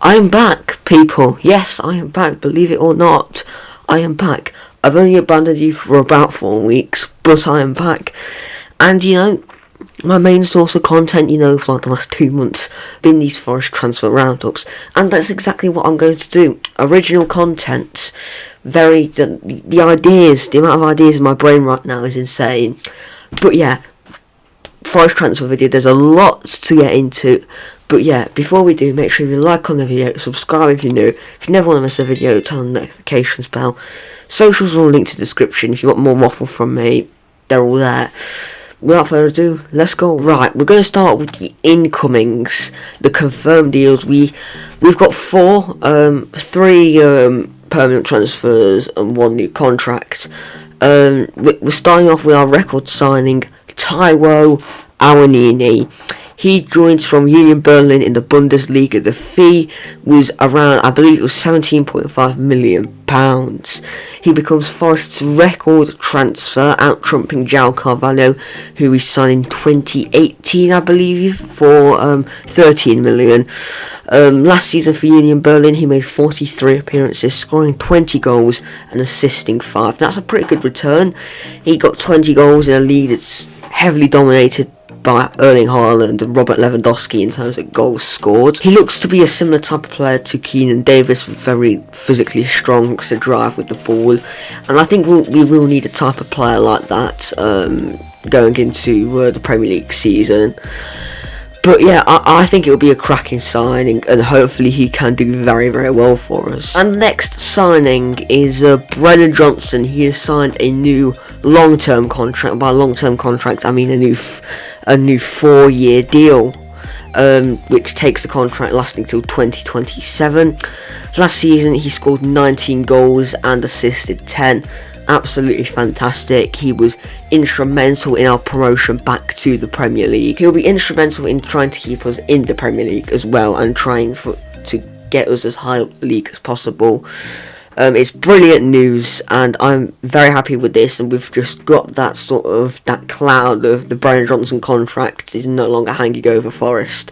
I am back, people. Yes, I am back. Believe it or not, I am back. I've only abandoned you for about 4 weeks, but I am back. And my main source of content, for like the last 2 months, been these Forest transfer roundups, and that's exactly what I'm going to do. Original content. The ideas, the amount of ideas in my brain right now is insane. But yeah, Forest transfer video, there's a lot to get into. But yeah, before we do, make sure you like on the video, subscribe if you're new. If you never want to miss a video, turn on the notifications bell. Socials are all linked in the description. If you want more waffle from me, they're all there. Without further ado, let's go. Right, we're going to start with the incomings, the confirmed deals. We've got 3 permanent transfers and 1 new contract. We're starting off with our record signing, Taiwo Awoniyi. He joins from Union Berlin in the Bundesliga. The fee was around, I believe it was £17.5 million. He becomes Forest's record transfer, out-trumping João Carvalho, who we signed in 2018, I believe, for £13 million. Last season for Union Berlin, he made 43 appearances, scoring 20 goals and assisting 5. That's a pretty good return. He got 20 goals in a league that's heavily dominated by Erling Haaland and Robert Lewandowski in terms of goals scored. He looks to be a similar type of player to Keenan Davis, very physically strong, looks to drive with the ball, and I think we will need a type of player like that going into the Premier League season. But yeah, I think it will be a cracking signing, and hopefully he can do very, very well for us. And the next signing is Brennan Johnson. He has signed a new long-term contract. By long-term contract, I mean a new 4-year deal, which takes the contract lasting till 2027. Last season, he scored 19 goals and assisted 10. Absolutely fantastic. He was instrumental in our promotion back to the Premier League. He'll be instrumental in trying to keep us in the Premier League as well, and trying to get us as high up the league as possible. It's brilliant news, and I'm very happy with this, and we've just got that cloud of the Brennan Johnson contract is no longer hanging over Forest,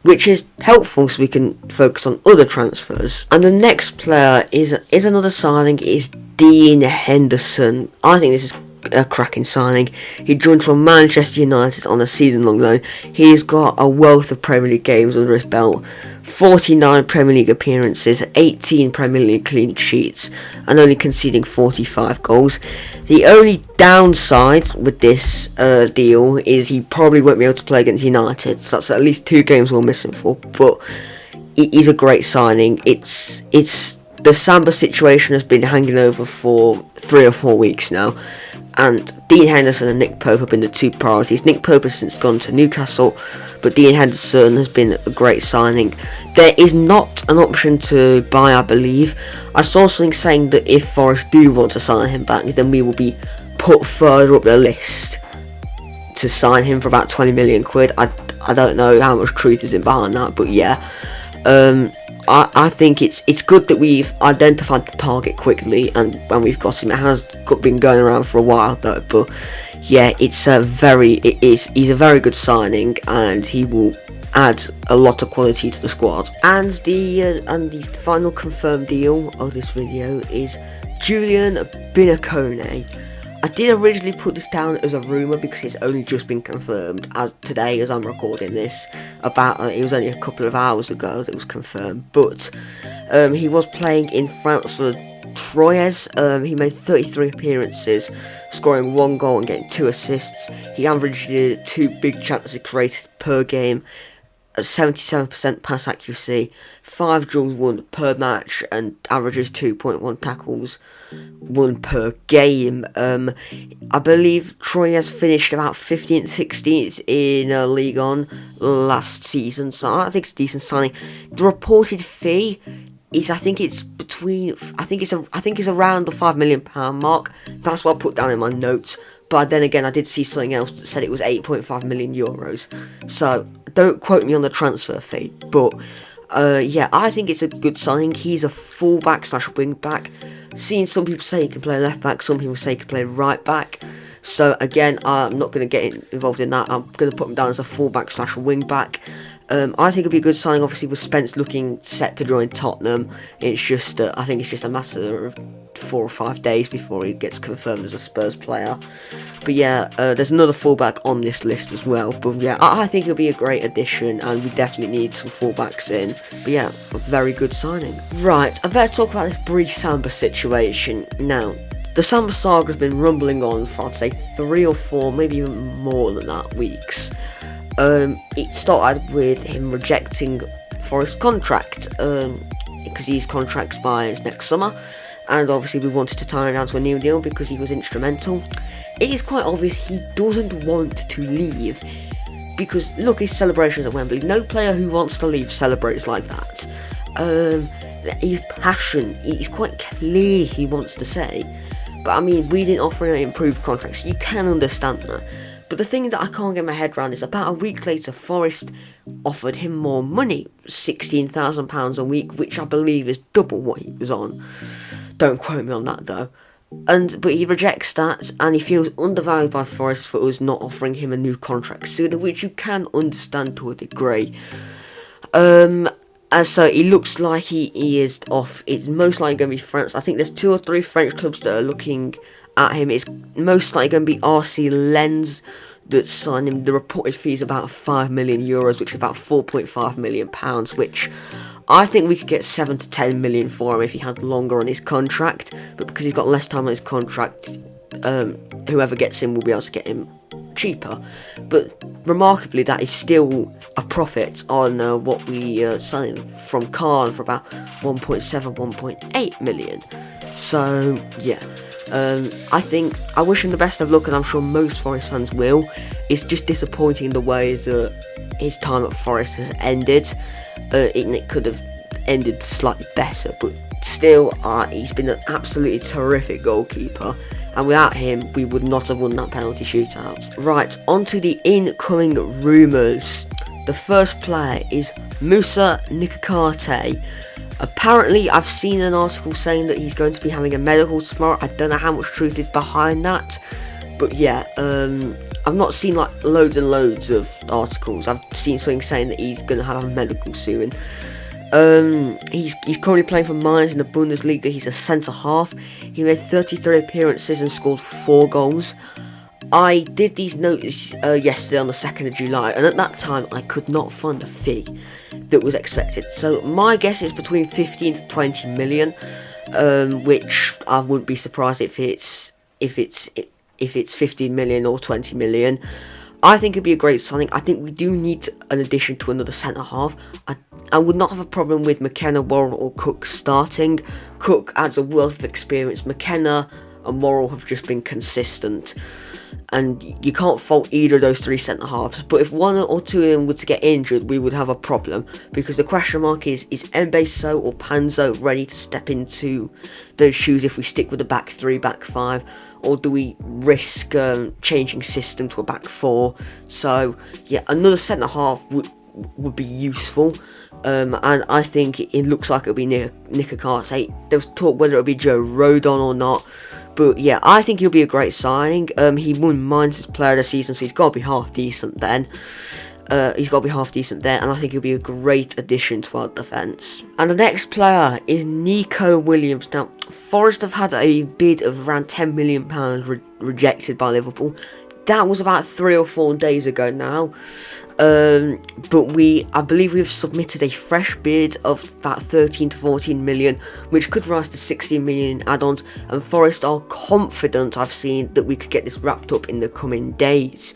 which is helpful so we can focus on other transfers. And the next player is another signing, is Dean Henderson. I think this is a cracking signing. He joined from Manchester United on a season-long loan. He's got a wealth of Premier League games under his belt, 49 Premier League appearances, 18 Premier League clean sheets, and only conceding 45 goals. The only downside with this deal is he probably won't be able to play against United, so that's at least 2 games we'll miss him for, but he's a great signing. It's the Samba situation has been hanging over for 3 or 4 weeks now, and Dean Henderson and Nick Pope have been the 2 priorities. Nick Pope has since gone to Newcastle, but Dean Henderson has been a great signing. There is not an option to buy, I believe. I saw something saying that if Forest do want to sign him back, then we will be put further up the list to sign him for about 20 million quid. I don't know how much truth is in behind that, but yeah. I think it's good that we've identified the target quickly and we've got him. It has been going around for a while though, but yeah, he's a very good signing, and he will add a lot of quality to the squad. And the final confirmed deal of this video is Giulian Biancone. I did originally put this down as a rumour because it's only just been confirmed as today, as I'm recording this. It was only a couple of hours ago that it was confirmed. But he was playing in France for Troyes. He made 33 appearances, scoring 1 goal and getting 2 assists. He averaged 2 big chances created per game, 77% pass accuracy, 5 duels won per match, and averages 2.1 tackles won per game. I believe Troyes finished about 15th, 16th in Ligue 1 last season, so I think it's a decent signing. The reported fee is, I think it's around the £5 million mark. That's what I put down in my notes. But then again, I did see something else that said it was €8.5 million. So don't quote me on the transfer fee. But yeah, I think it's a good signing. He's a fullback / wing back. Seeing some people say he can play left back, some people say he can play right back. So again, I'm not going to get involved in that. I'm going to put him down as a fullback / wing back. I think it'll be a good signing. Obviously, with Spence looking set to join Tottenham, it's just I think it's just a matter of 4 or 5 days before he gets confirmed as a Spurs player. But yeah, there's another fullback on this list as well. But yeah, I think it'll be a great addition, and we definitely need some fullbacks in. But yeah, a very good signing. Right, I better talk about this Bree Samba situation now. The Samba saga has been rumbling on for, I'd say, 3 or 4, maybe even more than that, weeks. It started with him rejecting Forest's contract, because his contract expires next summer, and obviously we wanted to tie him down to a new deal because he was instrumental. It is quite obvious he doesn't want to leave, because look, his celebrations at Wembley. No player who wants to leave celebrates like that. His passion, it's quite clear he wants to say. But I mean, we didn't offer an improved contract, so you can understand that. But the thing that I can't get my head around is about a week later, Forest offered him more money, £16,000 a week, which I believe is double what he was on. Don't quote me on that though. But he rejects that, and he feels undervalued by Forest for us not offering him a new contract sooner, which you can understand to a degree. And so it looks like he is off. It's most likely going to be France. I think there's 2 or 3 French clubs that are looking at him. It's most likely going to be RC Lens that signed him. The reported fee is about €5 million, which is about £4.5 million, which I think we could get 7 to 10 million for him if he had longer on his contract. But because he's got less time on his contract, whoever gets him will be able to get him cheaper. But remarkably, that is still a profit on what we signed from Khan for about 1.7, 1.8 million. So yeah, I wish him the best of luck, and I'm sure most Forest fans will. It's just disappointing the way that his time at Forest has ended. It could have ended slightly better, but still, he's been an absolutely terrific goalkeeper, and without him, we would not have won that penalty shootout. Right, on to the incoming rumours. The first player is Moussa Nikakate. Apparently, I've seen an article saying that he's going to be having a medical tomorrow. I don't know how much truth is behind that, but yeah, I've not seen like loads and loads of articles. I've seen something saying that he's going to have a medical soon. He's currently playing for Mainz in the Bundesliga. He's a centre half. He made 33 appearances and scored 4 goals. I did these notes yesterday on the 2nd of July, and at that time I could not find a fee that was expected. So my guess is between 15 to 20 million, which I wouldn't be surprised if it's 15 million or 20 million. I think it'd be a great signing. I think we do need an addition to another centre half. I would not have a problem with McKenna, Worrell or Cook starting. Cook adds a wealth of experience. McKenna and Worrell have just been consistent, and you can't fault either of those 3 centre halves. But if 1 or 2 of them were to get injured, we would have a problem, because the question mark is Mbeso or Panzo ready to step into those shoes if we stick with the back 3, back 5, or do we risk changing system to a back 4? So yeah, another centre half would be useful. And I think it looks like it'll be Nikakate. There was talk whether it'll be Joe Rodon or not. But yeah, I think he'll be a great signing. He won Mainz's Player of the Season, so he's got to be half decent then. And I think he'll be a great addition to our defence. And the next player is Nico Williams. Now, Forest have had a bid of around £10 million rejected by Liverpool. That was about 3 or 4 days ago now. But I believe we've submitted a fresh bid of about 13 to 14 million, which could rise to 16 million in add-ons, and Forest are confident, I've seen, that we could get this wrapped up in the coming days.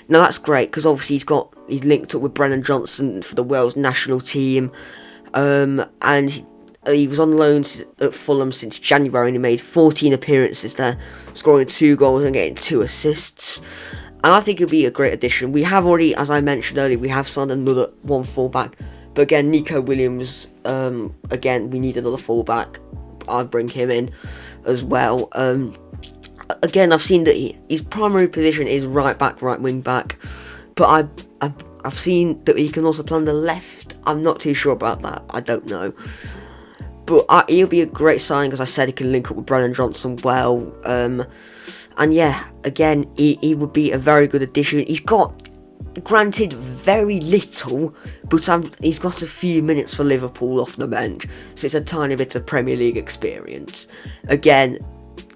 Now that's great, because obviously he's linked up with Brennan Johnson for the Wales national team, and he was on loan at Fulham since January, and he made 14 appearances there, scoring 2 goals and getting 2 assists. And I think it'll be a great addition. We have already, as I mentioned earlier, we have signed another 1 fullback. But again, Nico Williams, again, we need another fullback. I'd bring him in as well. Again, I've seen that his primary position is right back, right wing back. But I've seen that he can also play on the left. I'm not too sure about that. I don't know. But he'll be a great signing, as I said. He can link up with Brennan Johnson well. And yeah, again, he would be a very good addition. He's got Granted, very little, but he's got a few minutes for Liverpool off the bench, so it's a tiny bit of Premier League experience. Again,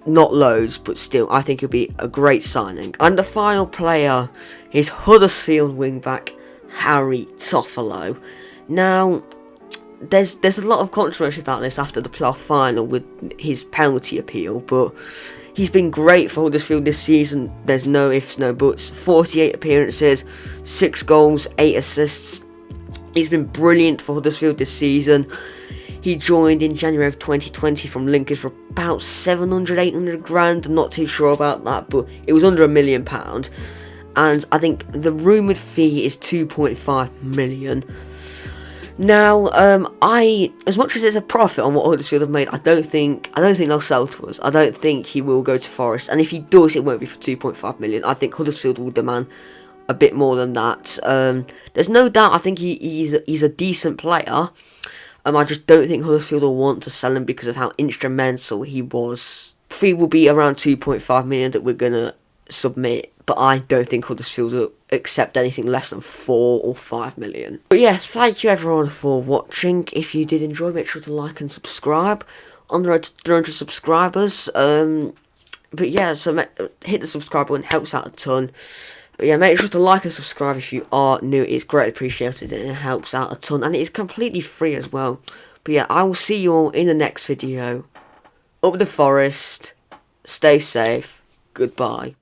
not loads, but still, I think it'll be a great signing. And the final player is Huddersfield wingback Harry Toffolo. Now, there's a lot of controversy about this after the playoff final with his penalty appeal, but he's been great for Huddersfield this season. There's no ifs, no buts. 48 appearances, 6 goals, 8 assists. He's been brilliant for Huddersfield this season. He joined in January of 2020 from Lincoln for about 700, 800 grand. I'm not too sure about that, but it was under £1 million. And I think the rumoured fee is 2.5 million. Now, as much as it's a profit on what Huddersfield have made, I don't think they'll sell to us. I don't think he will go to Forest, and if he does, it won't be for 2.5 million. I think Huddersfield will demand a bit more than that. There's no doubt. I think he's a decent player. I just don't think Huddersfield will want to sell him because of how instrumental he was. Fee will be around 2.5 million that we're gonna submit, but I don't think Huddersfield will accept anything less than 4 or 5 million. But yeah, thank you everyone for watching. If you did enjoy, make sure to like and subscribe. On the road to 300 subscribers. But yeah, so hit the subscribe button, helps out a ton. But yeah, make sure to like and subscribe if you are new. It's greatly appreciated and it helps out a ton, and it is completely free as well. But yeah, I will see you all in the next video. Up the Forest. Stay safe. Goodbye.